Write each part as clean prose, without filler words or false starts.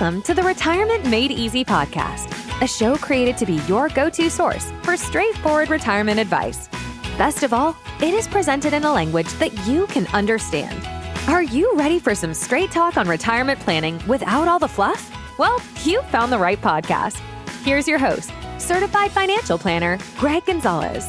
Welcome to the Retirement Made Easy podcast, a show created to be your go-to source for straightforward retirement advice. Best of all, it is presented in a language that you can understand. Are you ready for some straight talk on retirement planning without all the fluff? Well, you found the right podcast. Here's your host, certified financial planner, Greg Gonzalez.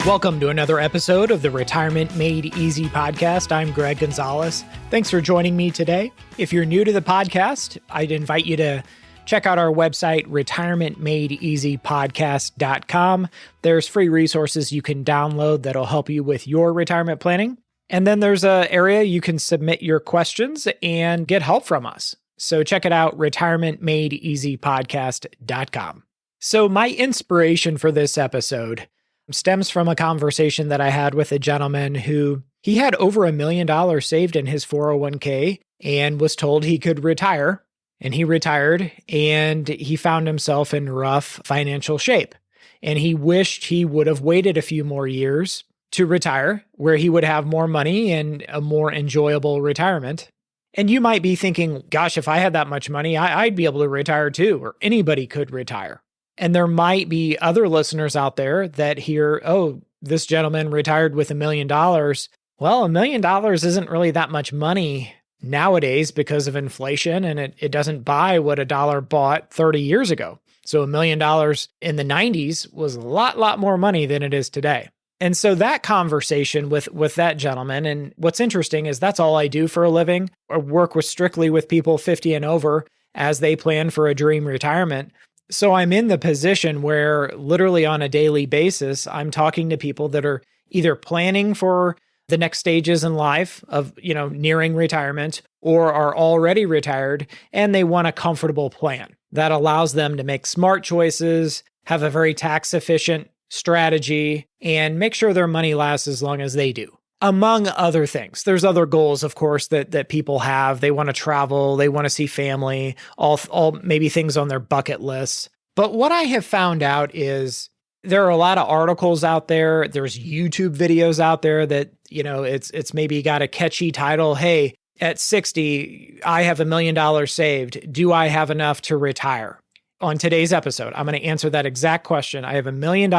Welcome to another episode of the Retirement Made Easy podcast. I'm Greg Gonzalez. Thanks for joining me today. If you're new to the podcast, I'd invite you to check out our website, retirementmadeeasypodcast.com. There's free resources you can download that'll help you with your retirement planning. And then there's an area you can submit your questions and get help from us. So check it out, retirementmadeeasypodcast.com. So my inspiration for this episode stems from a conversation that I had with a gentleman who he had over $1 million saved in his 401k and was told he could retire. And he retired and he found himself in rough financial shape. And he wished he would have waited a few more years to retire, where he would have more money and a more enjoyable retirement. And you might be thinking, gosh, if I had that much money, I'd be able to retire too, or anybody could retire. And there might be other listeners out there that hear, oh, this gentleman retired with $1 million. Well, $1 million isn't really that much money nowadays because of inflation, and it doesn't buy what a dollar bought 30 years ago. So $1 million in the 90s was a lot more money than it is today. And so that conversation with that gentleman, and what's interesting is that's all I do for a living. I work strictly with people 50 and over as they plan for a dream retirement. So I'm in the position where literally on a daily basis, I'm talking to people that are either planning for the next stages in life of, nearing retirement, or are already retired and they want a comfortable plan that allows them to make smart choices, have a very tax efficient strategy, and make sure their money lasts as long as they do. Among other things. There's other goals, of course, that people have. They want to travel, they want to see family, all maybe things on their bucket list. But what I have found out is there are a lot of articles out there. There's YouTube videos out there that, it's maybe got a catchy title. Hey, at 60, I have $1 million saved. Do I have enough to retire? On today's episode, I'm going to answer that exact question. I have $1 million.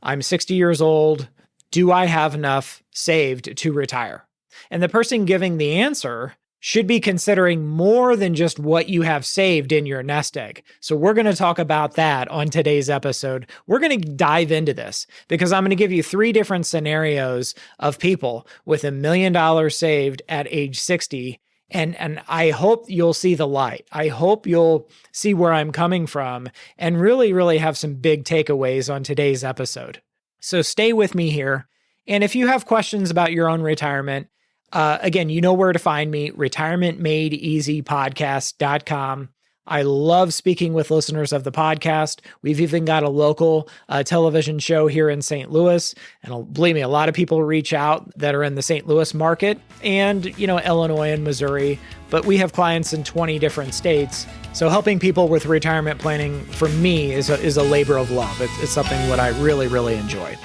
I'm 60 years old. Do I have enough saved to retire? And the person giving the answer should be considering more than just what you have saved in your nest egg. So we're going to talk about that on today's episode. We're going to dive into this because I'm going to give you 3 different scenarios of people with $1 million saved at age 60. And I hope you'll see the light. I hope you'll see where I'm coming from and really have some big takeaways on today's episode. So stay with me here. And if you have questions about your own retirement, again, you know where to find me, retirementmadeeasypodcast.com. I love speaking with listeners of the podcast. We've even got a local television show here in St. Louis. And believe me, a lot of people reach out that are in the St. Louis market and, Illinois and Missouri. But we have clients in 20 different states. So helping people with retirement planning for me is a labor of love. It's something that I really enjoy.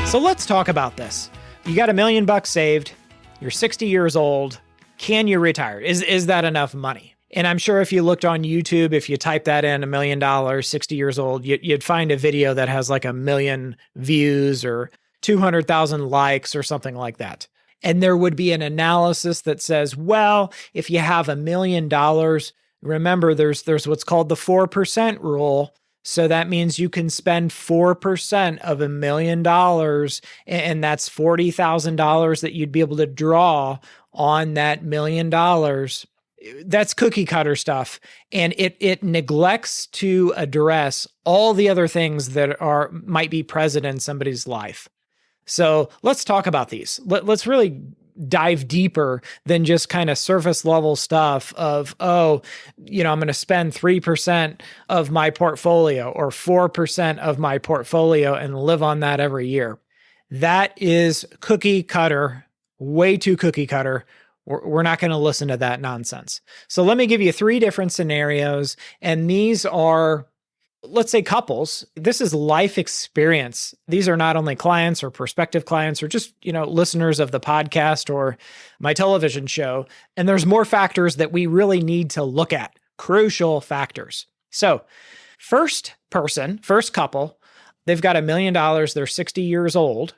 So let's talk about this. You got $1 million saved. You're 60 years old. Can you retire? Is that enough money? And I'm sure if you looked on YouTube, if you type that in, $1 million, 60 years old, you'd find a video that has like 1 million views or 200,000 likes or something like that. And there would be an analysis that says, well, if you have $1 million, remember there's what's called the 4% rule. So that means you can spend 4% of $1 million, and that's $40,000 that you'd be able to draw on that $1 million. That's cookie cutter stuff. And it neglects to address all the other things that might be present in somebody's life. So let's talk about these. Let's really dive deeper than just kind of surface level stuff of, I'm going to spend 3% of my portfolio or 4% of my portfolio and live on that every year. That is cookie cutter, way too cookie cutter. We're not going to listen to that nonsense. So let me give you 3 different scenarios. And these are let's say couples, this is life experience. These are not only clients or prospective clients or just, listeners of the podcast or my television show. And there's more factors that we really need to look at, crucial factors. So first couple, they've got $1 million. They're 60 years old.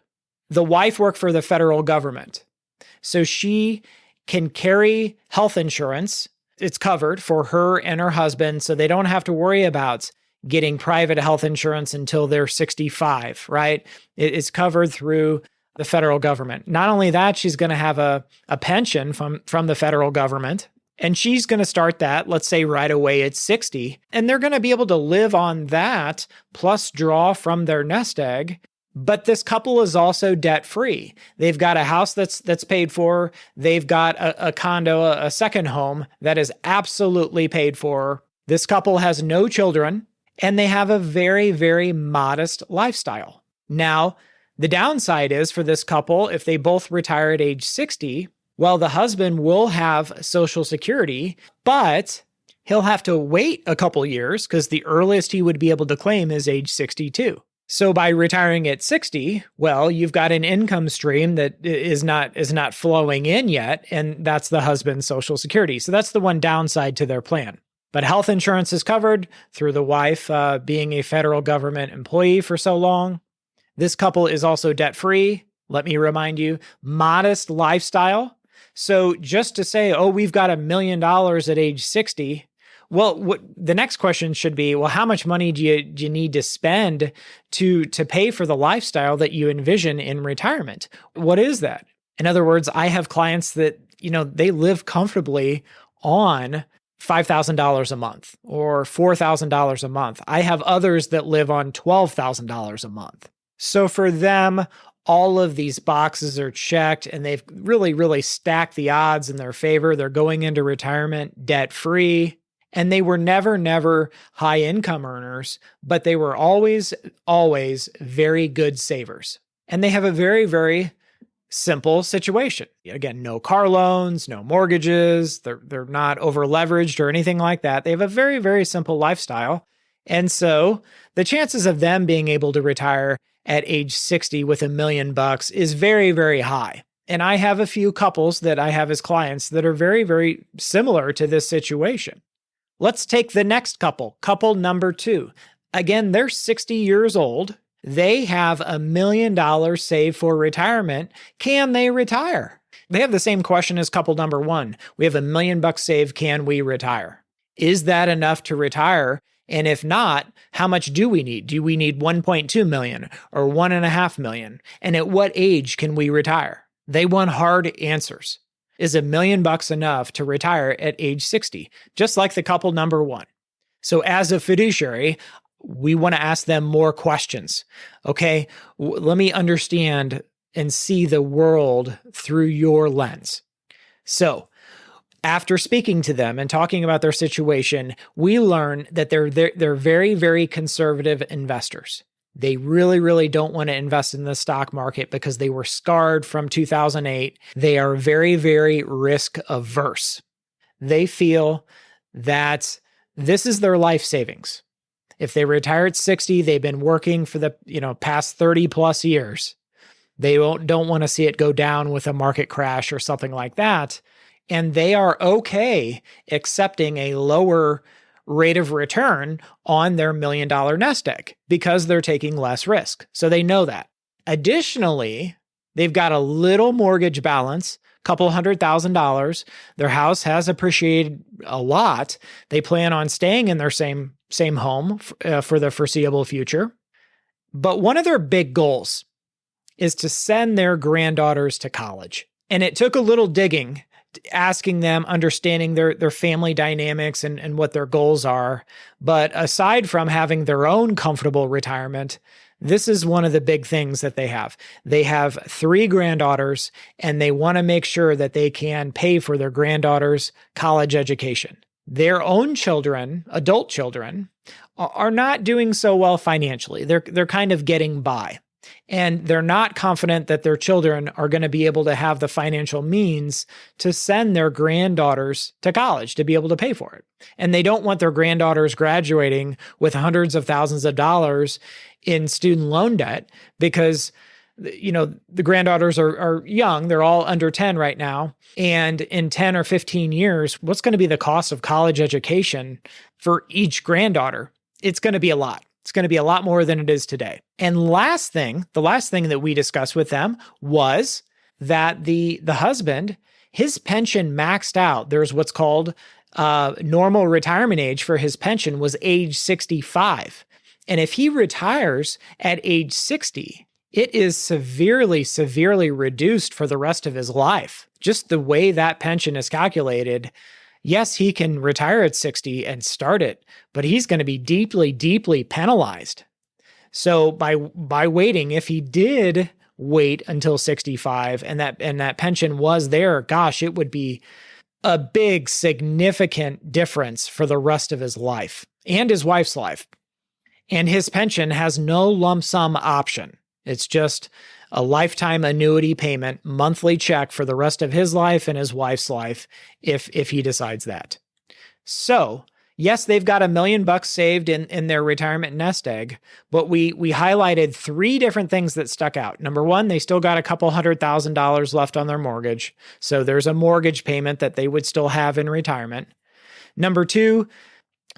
The wife worked for the federal government. So she can carry health insurance. It's covered for her and her husband, so they don't have to worry about getting private health insurance until they're 65, right? It's covered through the federal government. Not only that, she's going to have a pension from the federal government, and she's going to start that, let's say right away at 60, and they're going to be able to live on that plus draw from their nest egg. But this couple is also debt-free. They've got a house that's paid for. They've got a condo, a second home that is absolutely paid for. This couple has no children, and they have a very, very modest lifestyle. Now, the downside is for this couple, if they both retire at age 60, well, the husband will have Social Security, but he'll have to wait a couple years because the earliest he would be able to claim is age 62. So by retiring at 60, well, you've got an income stream that is not flowing in yet, and that's the husband's Social Security. So that's the one downside to their plan. But health insurance is covered through the wife being a federal government employee for so long. This couple is also debt-free. Let me remind you, modest lifestyle. So just to say, we've got $1 million at age 60, well, the next question should be, well, how much money do you need to spend to pay for the lifestyle that you envision in retirement? What is that? In other words, I have clients that, they live comfortably on $5,000 a month or $4,000 a month. I have others that live on $12,000 a month. So for them, all of these boxes are checked and they've really, really stacked the odds in their favor. They're going into retirement debt-free. And they were never high income earners, but they were always very good savers. And they have a very, very simple situation. Again, no car loans, no mortgages. They're not over leveraged or anything like that. They have a very, very simple lifestyle. And so the chances of them being able to retire at age 60 with $1 million is very, very high. And I have a few couples that I have as clients that are very, very similar to this situation. Let's take the next couple number 2. Again, they're 60 years old. They have $1 million saved for retirement. Can they retire? They have the same question as couple number 1. We have $1 million saved. Can we retire? Is that enough to retire? And if not, how much do we need? Do we need 1.2 million or 1.5 million? And at what age can we retire? They want hard answers. Is $1 million enough to retire at age 60? Just like the couple number 1. So as a fiduciary, we want to ask them more questions. Okay, let me understand and see the world through your lens. So after speaking to them and talking about their situation, we learn that they're very, very conservative investors. They really, really don't want to invest in the stock market because they were scarred from 2008. They are very, very risk averse. They feel that this is their life savings. If they retire at 60, they've been working for the past 30 plus years. They don't want to see it go down with a market crash or something like that. And they are okay accepting a lower rate of return on their $1 million nest egg because they're taking less risk. So they know that. Additionally, they've got a little mortgage balance, couple $100,000. Their house has appreciated a lot. They plan on staying in their same home for the foreseeable future. But one of their big goals is to send their granddaughters to college. And it took a little digging, asking them, understanding their family dynamics and what their goals are. But aside from having their own comfortable retirement, this is one of the big things that they have. They have 3 granddaughters, and they want to make sure that they can pay for their granddaughters' college education. Their own children, adult children, are not doing so well financially. They're kind of getting by. And they're not confident that their children are going to be able to have the financial means to send their granddaughters to college to be able to pay for it. And they don't want their granddaughters graduating with hundreds of thousands of dollars in student loan debt because the granddaughters are young. They're all under 10 right now. And in 10 or 15 years, what's going to be the cost of college education for each granddaughter? It's going to be a lot. It's going to be a lot more than it is today. And the last thing that we discussed with them was that the husband, his pension maxed out. There's what's called normal retirement age for his pension was age 65. And if he retires at age 60, it is severely, severely reduced for the rest of his life. Just the way that pension is calculated, yes, he can retire at 60 and start it, but he's going to be deeply, deeply penalized. So by waiting, if he did wait until 65 and that pension was there, gosh, it would be a big, significant difference for the rest of his life and his wife's life. And his pension has no lump sum option. It's just a lifetime annuity payment, monthly check for the rest of his life and his wife's life if he decides that. So, yes, they've got $1 million saved in their retirement nest egg, but we highlighted 3 different things that stuck out. Number one, they still got a couple $100,000 left on their mortgage. So there's a mortgage payment that they would still have in retirement. Number 2,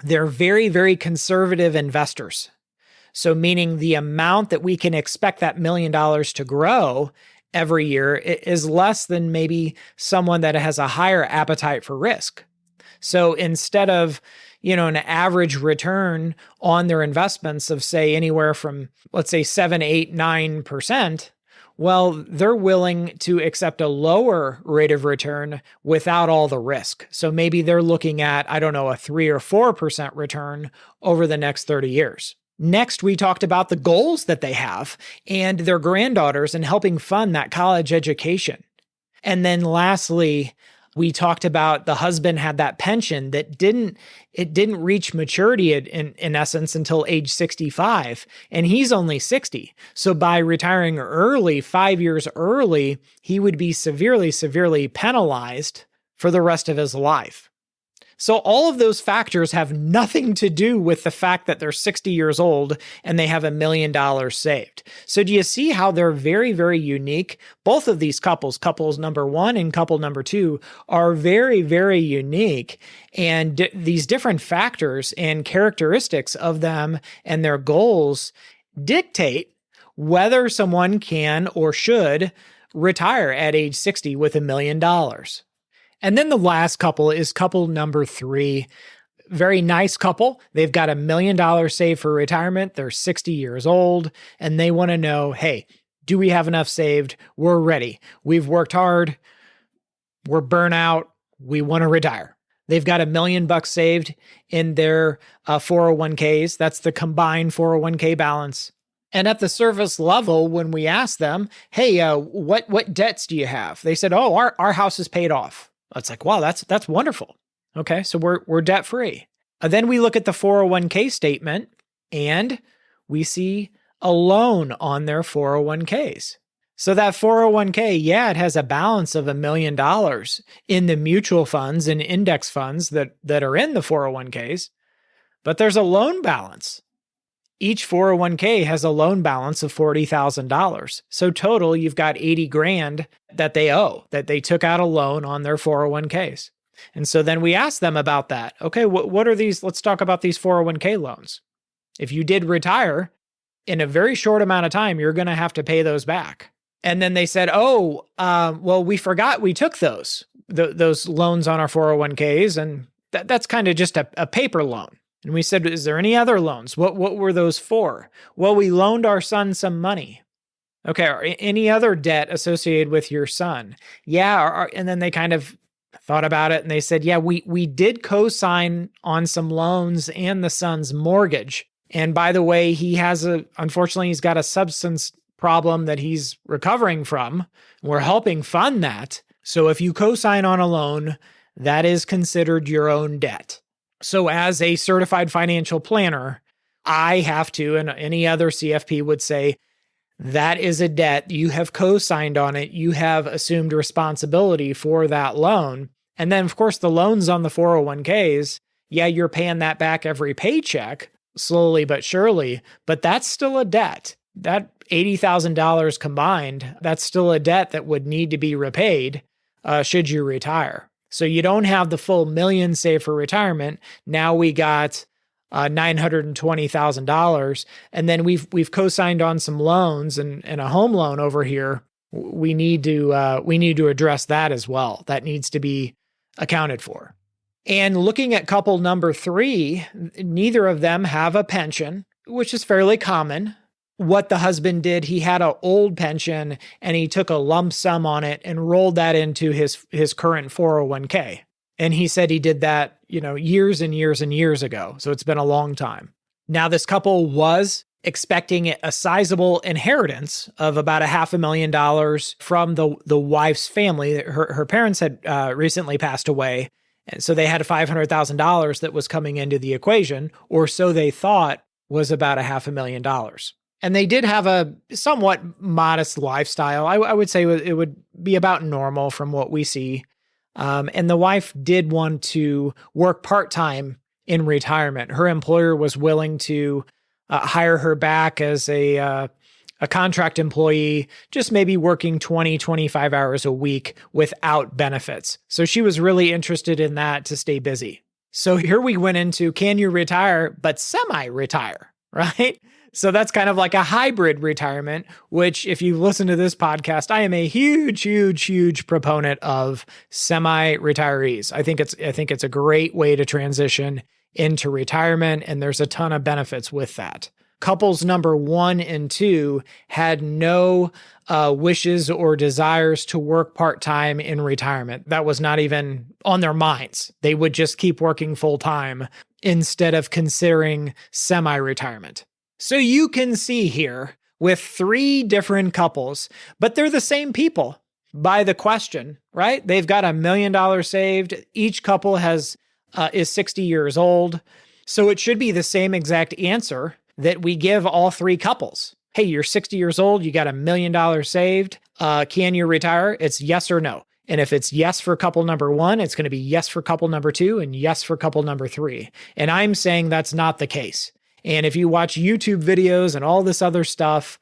they're very, very conservative investors. So meaning the amount that we can expect that $1 million to grow every year is less than maybe someone that has a higher appetite for risk. So instead of, an average return on their investments of say anywhere from, let's say 7, 8, 9%, well, they're willing to accept a lower rate of return without all the risk. So maybe they're looking at, a 3 or 4% return over the next 30 years. Next, we talked about the goals that they have and their granddaughters and helping fund that college education. And then lastly, we talked about the husband had that pension that didn't reach maturity in essence until age 65, and he's only 60. So by retiring early, 5 years early, he would be severely, severely penalized for the rest of his life. So all of those factors have nothing to do with the fact that they're 60 years old and they have $1 million saved. So do you see how they're very, very unique? Both of these couples number 1 and couple number 2, are very, very unique. And these different factors and characteristics of them and their goals dictate whether someone can or should retire at age 60 with $1 million. And then the last couple is couple number 3. Very nice couple. They've got $1 million saved for retirement. They're 60 years old and they want to know, hey, do we have enough saved? We're ready. We've worked hard. We're burnt out. We want to retire. They've got $1 million saved in their 401ks. That's the combined 401k balance. And at the surface level, when we asked them, hey, what debts do you have? They said, oh, our house is paid off. It's like, wow, that's wonderful. Okay, so we're debt free. Then we look at the 401k statement and we see a loan on their 401ks. So that 401k, it has a balance of $1 million in the mutual funds and index funds that are in the 401ks, but there's a loan balance. Each 401k has a loan balance of $40,000. So total, you've got $80,000 that they owe, that they took out a loan on their 401ks. And so then we asked them about that. Okay, what are these? Let's talk about these 401k loans. If you did retire in a very short amount of time, you're going to have to pay those back. And then they said, well, we forgot we took those loans on our 401ks. And that's kind of just a paper loan. And we said, is there any other loans? What were those for? Well, we loaned our son some money. Okay, or any other debt associated with your son? Yeah, and then they kind of thought about it and they said, yeah, we did co-sign on some loans and the son's mortgage. And by the way, unfortunately, he's got a substance problem that he's recovering from. We're helping fund that. So if you co-sign on a loan, that is considered your own debt. So as a certified financial planner, I have to, and any other CFP would say, that is a debt. You have co-signed on it. You have assumed responsibility for that loan. And then, of course, the loans on the 401ks, yeah, you're paying that back every paycheck, slowly but surely, but that's still a debt. That $80,000 combined, that's still a debt that would need to be repaid should you retire. So you don't have the full $1 million saved for retirement. Now we got $920,000, and then we've co-signed on some loans and a home loan over here. We need to address that as well. That needs to be accounted for. And looking at couple number 3, neither of them have a pension, which is fairly common. What the husband did, he had an old pension and he took a lump sum on it and rolled that into his current 401k. And he said he did that, years and years and years ago. So it's been a long time. Now, this couple was expecting a sizable inheritance of about $500,000 from the wife's family. Her parents had recently passed away. And so they had $500,000 that was coming into the equation, or so they thought was about $500,000. And they did have a somewhat modest lifestyle. I would say it would be about normal from what we see. And the wife did want to work part-time in retirement. Her employer was willing to hire her back as a contract employee, just maybe working 20, 25 hours a week without benefits. So she was really interested in that to stay busy. So here we went into, can you retire, but semi-retire, right? So that's kind of like a hybrid retirement, which if you listen to this podcast, I am a huge, huge, huge proponent of semi-retirees. I think it's a great way to transition into retirement, and there's a ton of benefits with that. Couples number 1 and 2 had no wishes or desires to work part-time in retirement. That was not even on their minds. They would just keep working full-time instead of considering semi-retirement. So you can see here with 3 different couples, but they're the same people by the question, right? They've got $1 million saved. Each couple is 60 years old. So it should be the same exact answer that we give all 3 couples. Hey, you're 60 years old. You got $1 million saved. Can you retire? It's yes or no. And if it's yes for couple number 1, it's going to be yes for couple number 2 and yes for couple number 3. And I'm saying that's not the case. And if you watch YouTube videos and all this other stuff,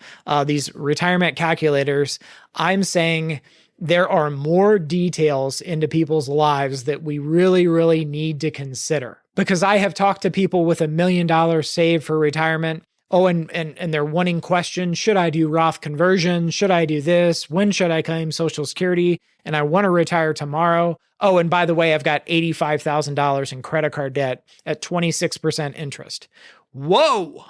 these retirement calculators, I'm saying there are more details into people's lives that we really, really need to consider. Because I have talked to people with $1 million saved for retirement. Oh, and they're wanting questions. Should I do Roth conversion? Should I do this? When should I claim Social Security? And I want to retire tomorrow. Oh, and by the way, I've got $85,000 in credit card debt at 26% interest. Whoa!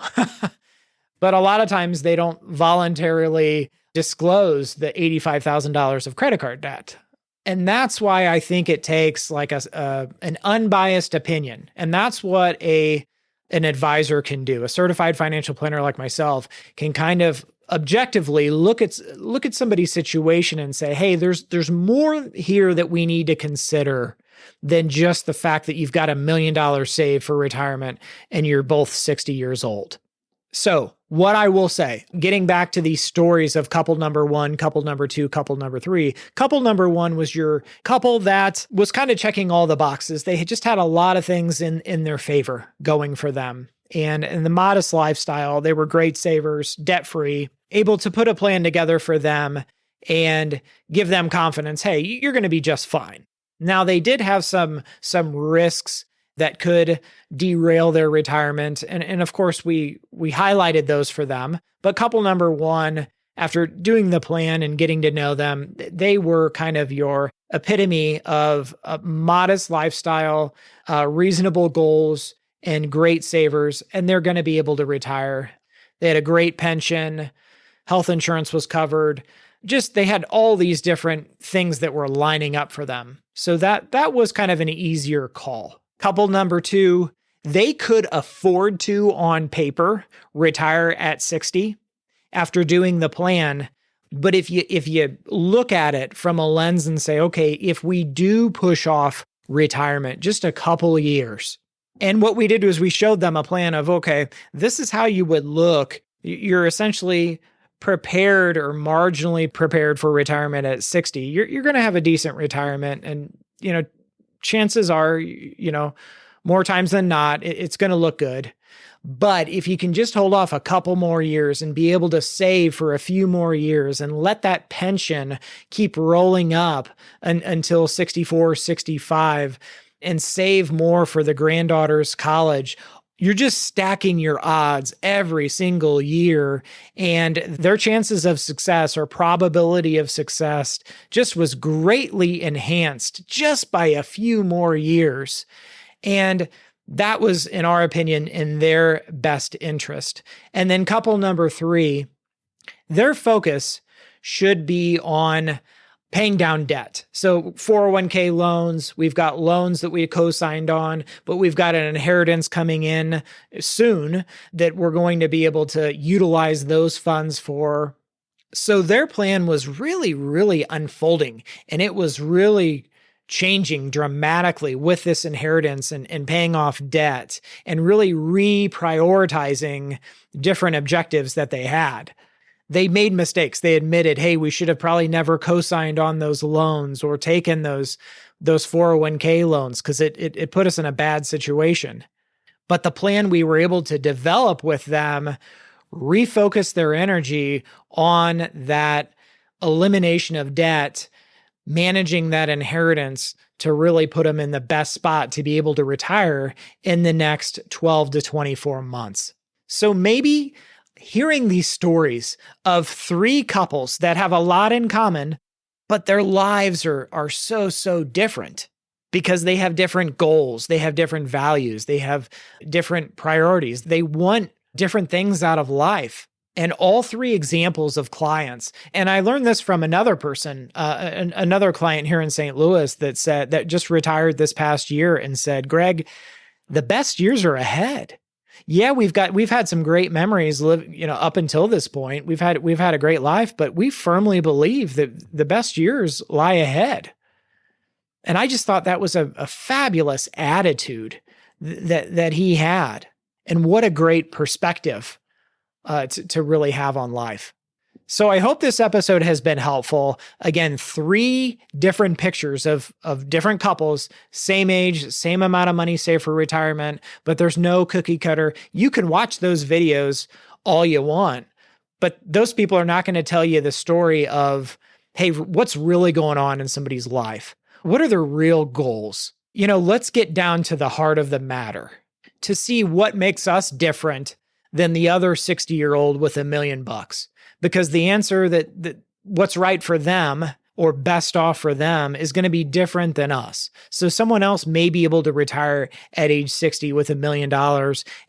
But a lot of times they don't voluntarily disclose the $85,000 of credit card debt. And that's why I think it takes like an unbiased opinion. And that's what an advisor can do. A certified financial planner like myself can kind of objectively look at somebody's situation and say, hey, there's more here that we need to consider than just the fact that you've got $1 million saved for retirement and you're both 60 years old. So what I will say, getting back to these stories of couple number 1, couple number 2, couple number 3, couple number 1 was your couple that was kind of checking all the boxes. They had just had a lot of things in their favor going for them. And in the modest lifestyle, they were great savers, debt-free, able to put a plan together for them and give them confidence. Hey, you're going to be just fine. Now, they did have some risks that could derail their retirement. And of course, we highlighted those for them. But couple number 1, after doing the plan and getting to know them, they were kind of your epitome of a modest lifestyle, reasonable goals, and great savers. And they're going to be able to retire. They had a great pension. Health insurance was covered. Just they had all these different things that were lining up for them. So that was kind of an easier call. Couple number 2, they could afford to, on paper, retire at 60 after doing the plan. But if you look at it from a lens and say, okay, if we do push off retirement just a couple of years, and what we did was we showed them a plan of, okay, this is how you would look. You're essentially prepared or marginally prepared for retirement at 60, you're going to have a decent retirement. And, chances are, more times than not, it's going to look good. But if you can just hold off a couple more years and be able to save for a few more years and let that pension keep rolling up until 64, 65 and save more for the granddaughter's college, you're just stacking your odds every single year. And their chances of success or probability of success just was greatly enhanced just by a few more years. And that was, in our opinion, in their best interest. And then couple number 3, their focus should be on paying down debt. So 401k loans, we've got loans that we co-signed on, but we've got an inheritance coming in soon that we're going to be able to utilize those funds for. So their plan was really, really unfolding, and it was really changing dramatically with this inheritance and paying off debt and really reprioritizing different objectives that they had. They made mistakes. They admitted, hey, we should have probably never co-signed on those loans or taken those 401k loans because it put us in a bad situation. But the plan we were able to develop with them refocused their energy on that elimination of debt, managing that inheritance to really put them in the best spot to be able to retire in the next 12 to 24 months. So maybe hearing these stories of 3 couples that have a lot in common, but their lives are so different because they have different goals, they have different values, they have different priorities, they want different things out of life. And all 3 examples of clients, and I learned this from another person, another client here in St. Louis that just retired this past year and said, Greg, the best years are ahead. Yeah, we've had some great memories up until this point. We've had a great life, but we firmly believe that the best years lie ahead. And I just thought that was a fabulous attitude that he had. And what a great perspective to really have on life. So I hope this episode has been helpful. Again, 3 different pictures of different couples, same age, same amount of money saved for retirement, but there's no cookie cutter. You can watch those videos all you want, but those people are not going to tell you the story of, hey, what's really going on in somebody's life? What are their real goals? Let's get down to the heart of the matter to see what makes us different than the other 60-year-old with $1 million. Because the answer that what's right for them or best off for them is going to be different than us. So someone else may be able to retire at age 60 with $1 million,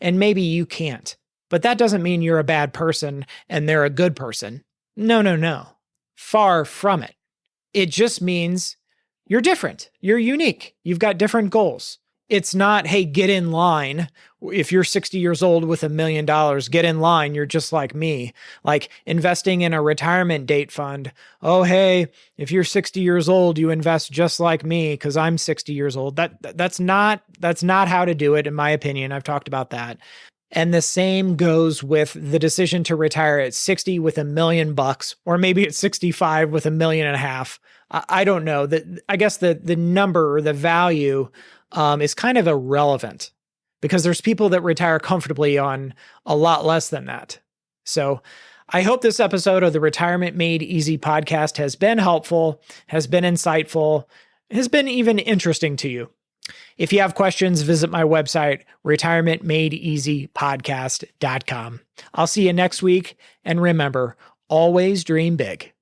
and maybe you can't. But that doesn't mean you're a bad person and they're a good person. No. Far from it. It just means you're different. You're unique. You've got different goals. It's not, hey, get in line. If you're 60 years old with $1 million, get in line. You're just like me. Like investing in a retirement date fund. Oh, hey, if you're 60 years old, you invest just like me because I'm 60 years old. That's not how to do it, in my opinion. I've talked about that. And the same goes with the decision to retire at 60 with $1 million, or maybe at 65 with $1.5 million. I don't know. I guess the number or the value is kind of irrelevant because there's people that retire comfortably on a lot less than that. So I hope this episode of the Retirement Made Easy podcast has been helpful, has been insightful, has been even interesting to you. If you have questions, visit my website, retirementmadeeasypodcast.com. I'll see you next week. And remember, always dream big.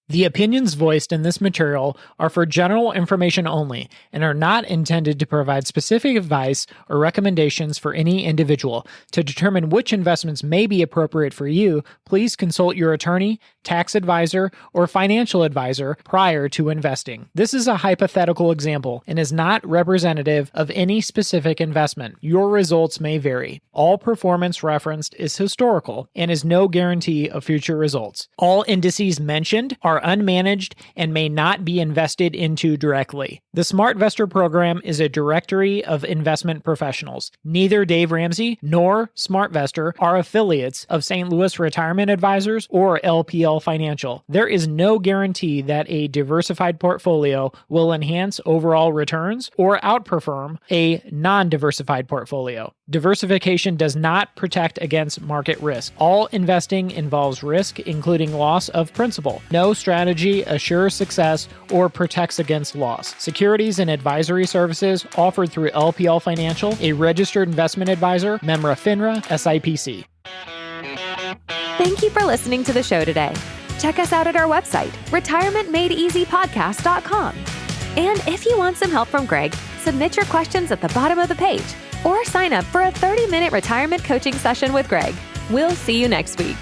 The opinions voiced in this material are for general information only and are not intended to provide specific advice or recommendations for any individual. To determine which investments may be appropriate for you, please consult your attorney, tax advisor, or financial advisor prior to investing. This is a hypothetical example and is not representative of any specific investment. Your results may vary. All performance referenced is historical and is no guarantee of future results. All indices mentioned are are unmanaged and may not be invested into directly. The SmartVestor program is a directory of investment professionals. Neither Dave Ramsey nor SmartVestor are affiliates of St. Louis Retirement Advisors or LPL Financial. There is no guarantee that a diversified portfolio will enhance overall returns or outperform a non-diversified portfolio. Diversification does not protect against market risk. All investing involves risk, including loss of principal. No strategy assures success or protects against loss. Securities and advisory services offered through LPL Financial, a registered investment advisor, member FINRA, SIPC. Thank you for listening to the show today. Check us out at our website, retirementmadeeasypodcast.com. And if you want some help from Greg, submit your questions at the bottom of the page or sign up for a 30-minute retirement coaching session with Greg. We'll see you next week.